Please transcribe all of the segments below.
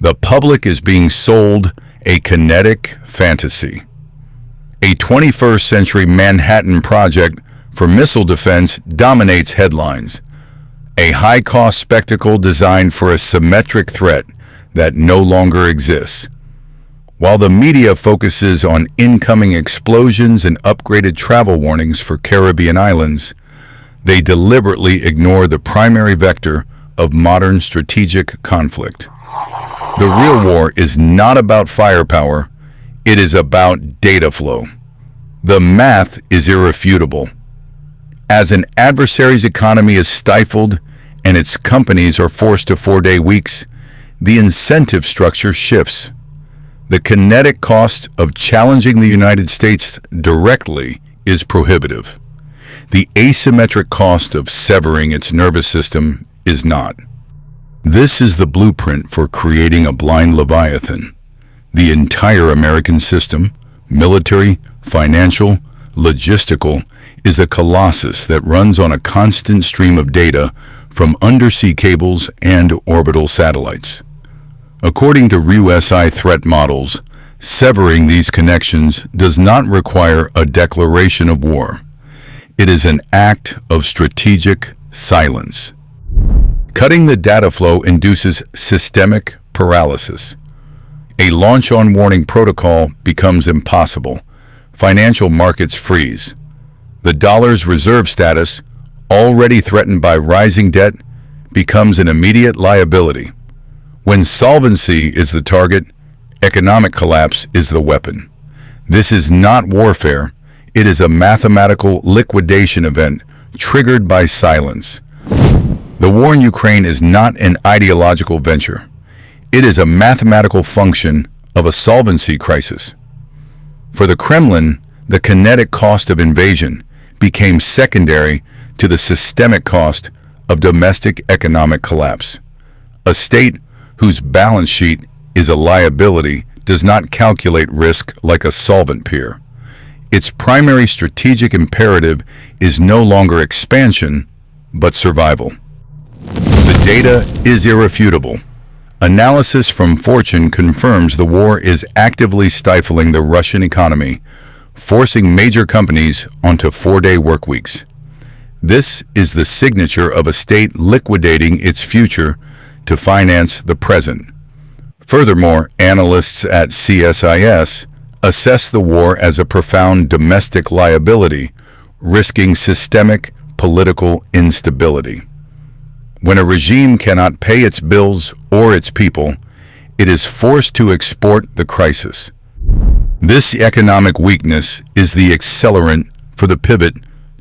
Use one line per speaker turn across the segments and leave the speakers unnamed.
The public is being sold a kinetic fantasy. A 21st century Manhattan Project for missile defense dominates headlines. A high-cost spectacle designed for a symmetric threat that no longer exists. While the media focuses on incoming explosions and upgraded travel warnings for Caribbean islands, they deliberately ignore the primary vector of modern strategic conflict. The real war is not about firepower, it is about data flow. The math is irrefutable. As an adversary's economy is stifled and its companies are forced to 4-day weeks, the incentive structure shifts. The kinetic cost of challenging the United States directly is prohibitive. The asymmetric cost of severing its nervous system is not. This is the blueprint for creating a blind Leviathan. The entire American system, military, financial, logistical, is a colossus that runs on a constant stream of data from undersea cables and orbital satellites. According to RUSI threat models, severing these connections does not require a declaration of war. It is an act of strategic silence. Cutting the data flow induces systemic paralysis. A launch-on warning protocol becomes impossible. Financial markets freeze. The dollar's reserve status, already threatened by rising debt, becomes an immediate liability. When solvency is the target, economic collapse is the weapon. This is not warfare. It is a mathematical liquidation event triggered by silence. The war in Ukraine is not an ideological venture. It is a mathematical function of a solvency crisis. For the Kremlin, the kinetic cost of invasion became secondary to the systemic cost of domestic economic collapse. A state whose balance sheet is a liability does not calculate risk like a solvent peer. Its primary strategic imperative is no longer expansion, but survival. The data is irrefutable. Analysis from Fortune confirms the war is actively stifling the Russian economy, forcing major companies onto 4-day work weeks. This is the signature of a state liquidating its future to finance the present. Furthermore, analysts at CSIS assess the war as a profound domestic liability, risking systemic political instability. When a regime cannot pay its bills or its people, it is forced to export the crisis. This economic weakness is the accelerant for the pivot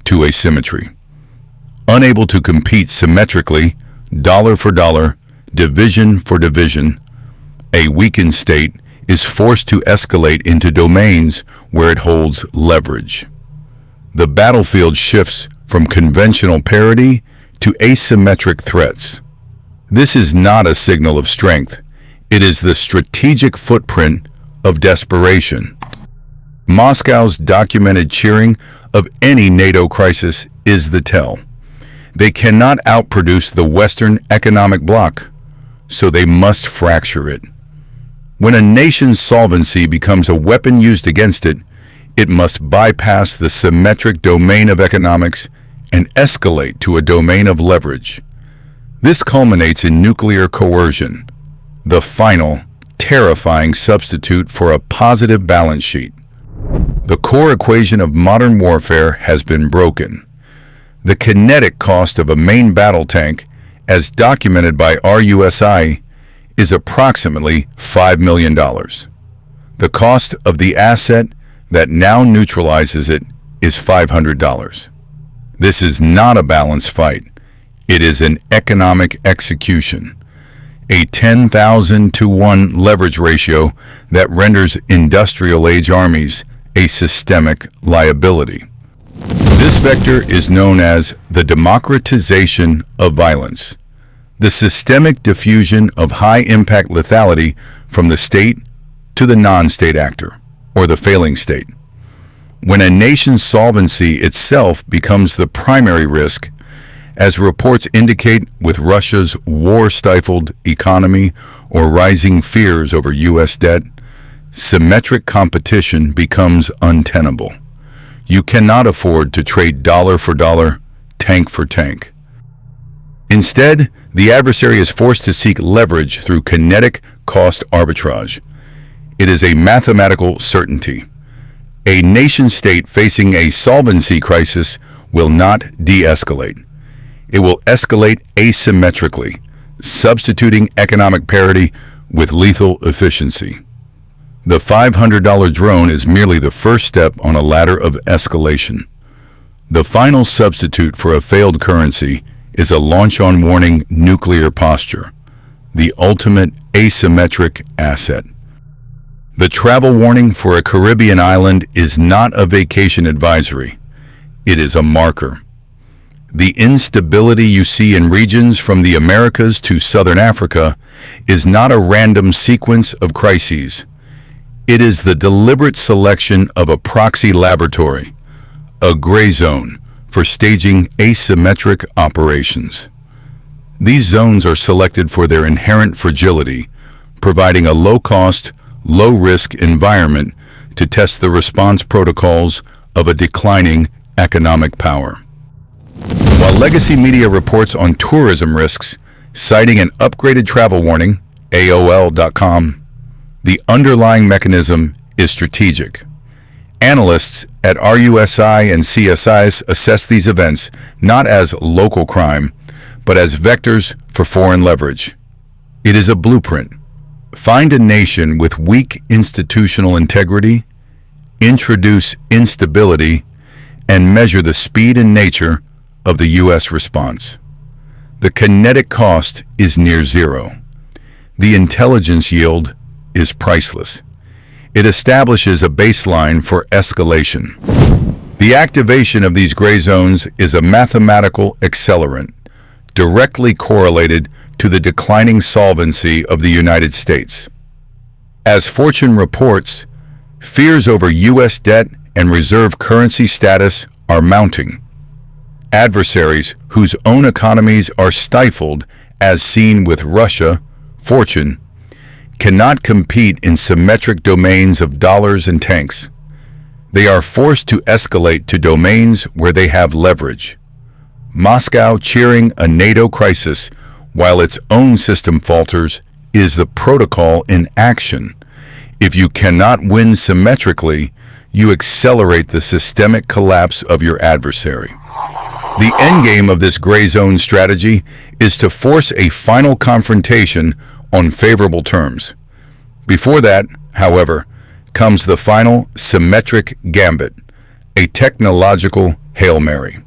to asymmetry. Unable to compete symmetrically, dollar for dollar, division for division, a weakened state is forced to escalate into domains where it holds leverage. The battlefield shifts from conventional parity to asymmetric threats. This is not a signal of strength. It is the strategic footprint of desperation. Moscow's documented cheering of any NATO crisis is the tell. They cannot outproduce the Western economic bloc, so they must fracture it. When a nation's solvency becomes a weapon used against it, it must bypass the symmetric domain of economics and escalate to a domain of leverage. This culminates in nuclear coercion, the final, terrifying substitute for a positive balance sheet. The core equation of modern warfare has been broken. The kinetic cost of a main battle tank, as documented by RUSI, is approximately $5 million. The cost of the asset that now neutralizes it is $500. This is not a balanced fight. It is an economic execution. A 10,000 to 1 leverage ratio that renders industrial-age armies a systemic liability. This vector is known as the democratization of violence, the systemic diffusion of high-impact lethality from the state to the non-state actor, or the failing state. When a nation's solvency itself becomes the primary risk, As reports indicate, with Russia's war-stifled economy or rising fears over U.S. debt, symmetric competition becomes untenable. You cannot afford to trade dollar for dollar, tank for tank. Instead, the adversary is forced to seek leverage through kinetic cost arbitrage. It is a mathematical certainty. A nation-state facing a solvency crisis will not de-escalate. It will escalate asymmetrically, substituting economic parity with lethal efficiency. The $500 drone is merely the first step on a ladder of escalation. The final substitute for a failed currency is a launch-on-warning nuclear posture, the ultimate asymmetric asset. The travel warning for a Caribbean island is not a vacation advisory. It is a marker. The instability you see in regions from the Americas to Southern Africa is not a random sequence of crises. It is the deliberate selection of a proxy laboratory, a gray zone, for staging asymmetric operations. These zones are selected for their inherent fragility, providing a low-cost, low-risk environment to test the response protocols of a declining economic power. While legacy media reports on tourism risks, citing an upgraded travel warning, AOL.com, the underlying mechanism is strategic. Analysts at RUSI and CSIS assess these events not as local crime, but as vectors for foreign leverage. It is a blueprint. Find a nation with weak institutional integrity, introduce instability, and measure the speed and nature of the U.S. response. The kinetic cost is near zero. The intelligence yield is priceless. It establishes a baseline for escalation. The activation of these gray zones is a mathematical accelerant, directly correlated to the declining solvency of the United States. As Fortune reports, fears over U.S. debt and reserve currency status are mounting. Adversaries whose own economies are stifled, as seen with Russia, Fortune, cannot compete in symmetric domains of dollars and tanks. They are forced to escalate to domains where they have leverage. Moscow cheering a NATO crisis while its own system falters is the protocol in action. If you cannot win symmetrically, you accelerate the systemic collapse of your adversary. The endgame of this gray zone strategy is to force a final confrontation on favorable terms. Before that, however, comes the final symmetric gambit, a technological Hail Mary.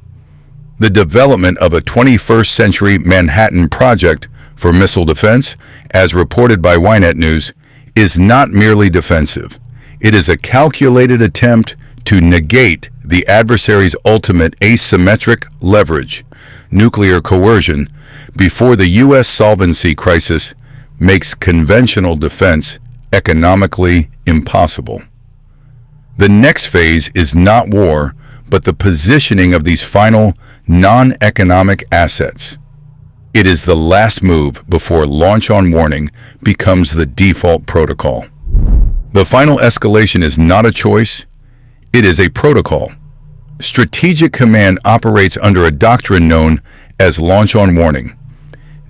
The development of a 21st century Manhattan project for missile defense, as reported by Ynet News, is not merely defensive. It is a calculated attempt to negate the adversary's ultimate asymmetric leverage, nuclear coercion, before the U.S. solvency crisis makes conventional defense economically impossible. The next phase is not war, but the positioning of these final non-economic assets. It is the last move before launch on warning becomes the default protocol. The final escalation is not a choice, it is a protocol. Strategic Command operates under a doctrine known as launch on warning.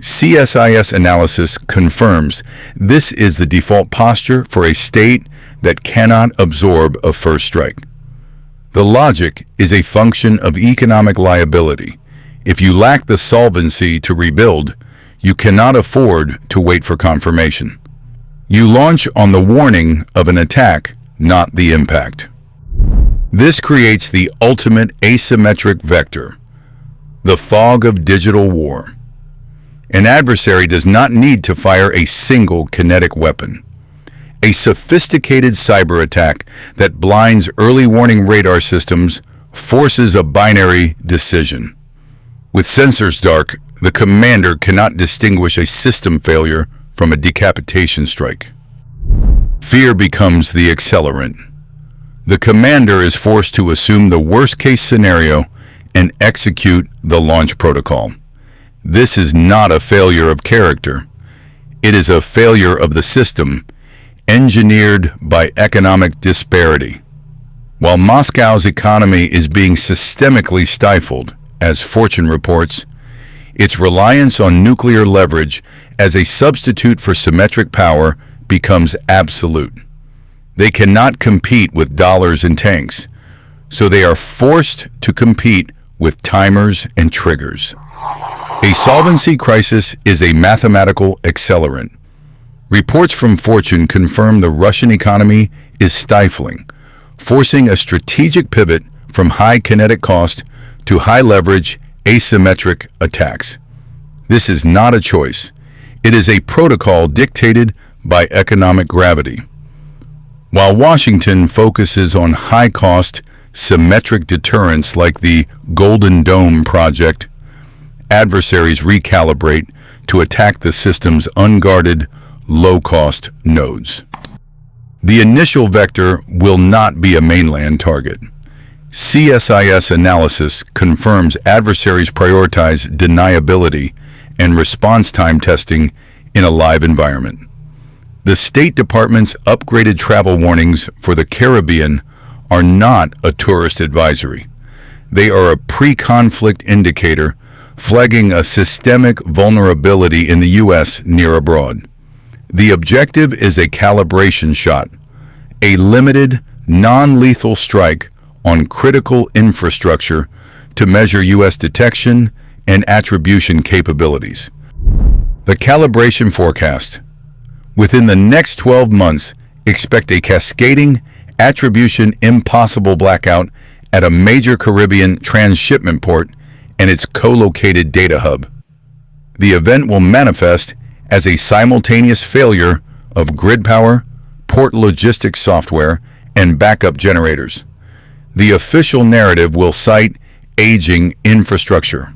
CSIS analysis confirms this is the default posture for a state that cannot absorb a first strike. The logic is a function of economic liability. If you lack the solvency to rebuild, you cannot afford to wait for confirmation. You launch on the warning of an attack, not the impact. This creates the ultimate asymmetric vector, the fog of digital war. An adversary does not need to fire a single kinetic weapon. A sophisticated cyber attack that blinds early warning radar systems forces a binary decision. With sensors dark, the commander cannot distinguish a system failure from a decapitation strike. Fear becomes the accelerant. The commander is forced to assume the worst-case scenario and execute the launch protocol. This is not a failure of character. It is a failure of the system, engineered by economic disparity. While Moscow's economy is being systemically stifled, as Fortune reports, its reliance on nuclear leverage as a substitute for symmetric power becomes absolute. They cannot compete with dollars and tanks, so they are forced to compete with timers and triggers. A solvency crisis is a mathematical accelerant. Reports from Fortune confirm the Russian economy is stifling, forcing a strategic pivot from high kinetic cost to high leverage, asymmetric attacks. This is not a choice. It is a protocol dictated by economic gravity. While Washington focuses on high-cost, symmetric deterrence like the Golden Dome project, adversaries recalibrate to attack the system's unguarded, low-cost nodes. The initial vector will not be a mainland target. CSIS analysis confirms adversaries prioritize deniability and response time testing in a live environment. The State Department's upgraded travel warnings for the Caribbean are not a tourist advisory. They are a pre-conflict indicator flagging a systemic vulnerability in the U.S. near abroad. The objective is a calibration shot, a limited, non-lethal strike on critical infrastructure to measure U.S. detection and attribution capabilities. The calibration forecast. Within the next 12 months, expect a cascading, attribution impossible blackout at a major Caribbean transshipment port and its co-located data hub. The event will manifest as a simultaneous failure of grid power, port logistics software, and backup generators. The official narrative will cite aging infrastructure.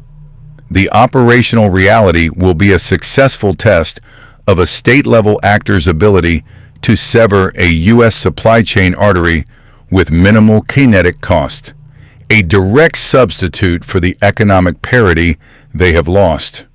The operational reality will be a successful test of a state-level actor's ability to sever a U.S. supply chain artery with minimal kinetic cost, a direct substitute for the economic parity they have lost.